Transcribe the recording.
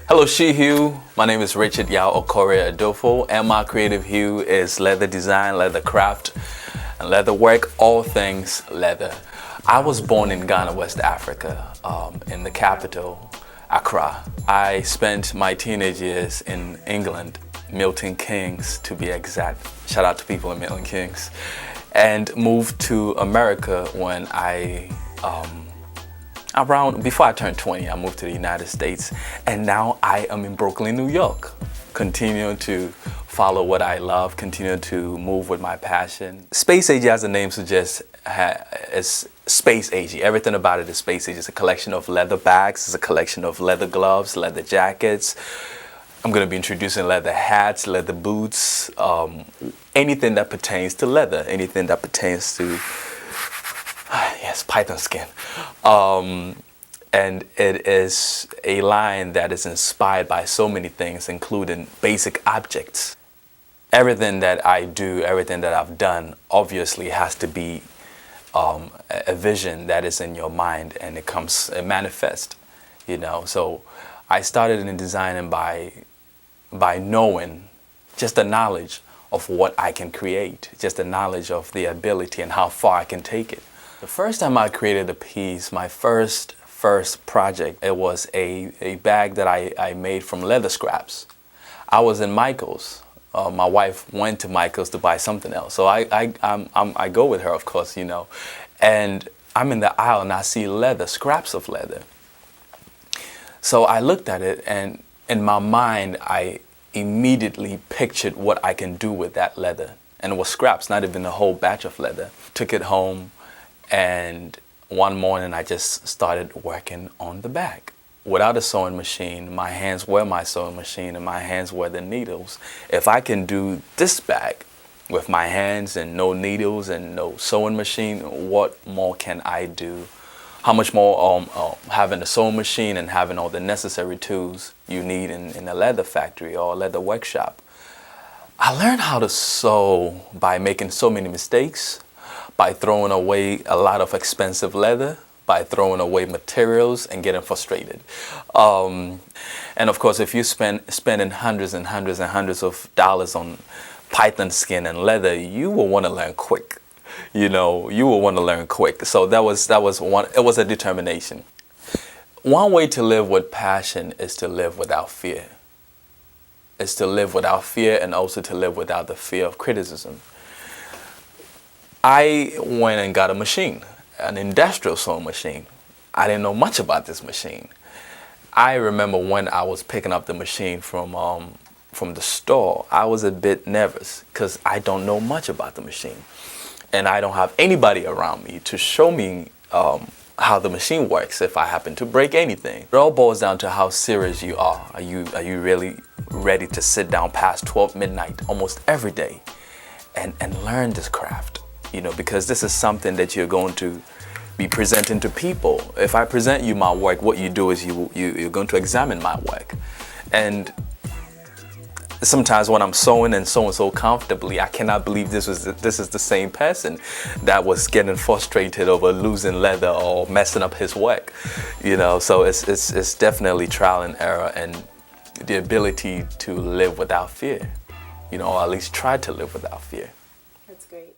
Hello SheHue, my name is Richard Adofo, and my creative hue is leather design, leather craft, and leather work, all things leather. I was born in Ghana, West Africa, in the capital, Accra. I spent my teenage years in England, Milton Keynes to be exact. Shout out to people in Milton Keynes. And moved to America when before I turned 20, I moved to the United States, and now I am in Brooklyn, New York, continuing to follow what I love, continue to move with my passion. Space Age, as the name suggests, is space agey. Everything about it is space age. It's a collection of leather bags, it's a collection of leather gloves, leather jackets. I'm going to be introducing leather hats, leather boots, anything that pertains to leather, anything that pertains to yes, python skin. And it is a line that is inspired by so many things, including basic objects. Everything that I do, everything that I've done, obviously has to be a vision that is in your mind, and it manifests, you know. So I started in designing by knowing, just the knowledge of what I can create, just the knowledge of the ability and how far I can take it. The first time I created a piece, my first project, it was a bag that I made from leather scraps. I was in Michael's. My wife went to Michael's to buy something else. So I go with her, of course, you know. And I'm in the aisle and I see leather, scraps of leather. So I looked at it, and in my mind, I immediately pictured what I can do with that leather. And it was scraps, not even a whole batch of leather. Took it home. And one morning I just started working on the bag. Without a sewing machine, my hands were my sewing machine and my hands were the needles. If I can do this bag with my hands and no needles and no sewing machine, what more can I do? How much more having a sewing machine and having all the necessary tools you need in a leather factory or a leather workshop. I learned how to sew by making so many mistakes, by throwing away a lot of expensive leather, by throwing away materials and getting frustrated. And of course, if you spending hundreds and hundreds and hundreds of dollars on python skin and leather, you will want to learn quick. You know, you will want to learn quick. So that was one. It was a determination. One way to live with passion is to live without fear. It's to live without fear, and also to live without the fear of criticism. I went and got a machine, an industrial sewing machine. I didn't know much about this machine. I remember when I was picking up the machine from the store, I was a bit nervous because I don't know much about the machine. And I don't have anybody around me to show me how the machine works if I happen to break anything. It all boils down to how serious you are. Are you really ready to sit down past 12 midnight almost every day and learn this craft? You know, because this is something that you're going to be presenting to people. If I present you my work, what you do is you're going to examine my work. And sometimes when I'm sewing and sewing so comfortably, I cannot believe this is the same person that was getting frustrated over losing leather or messing up his work. You know, so it's definitely trial and error, and the ability to live without fear. You know, or at least try to live without fear. That's great.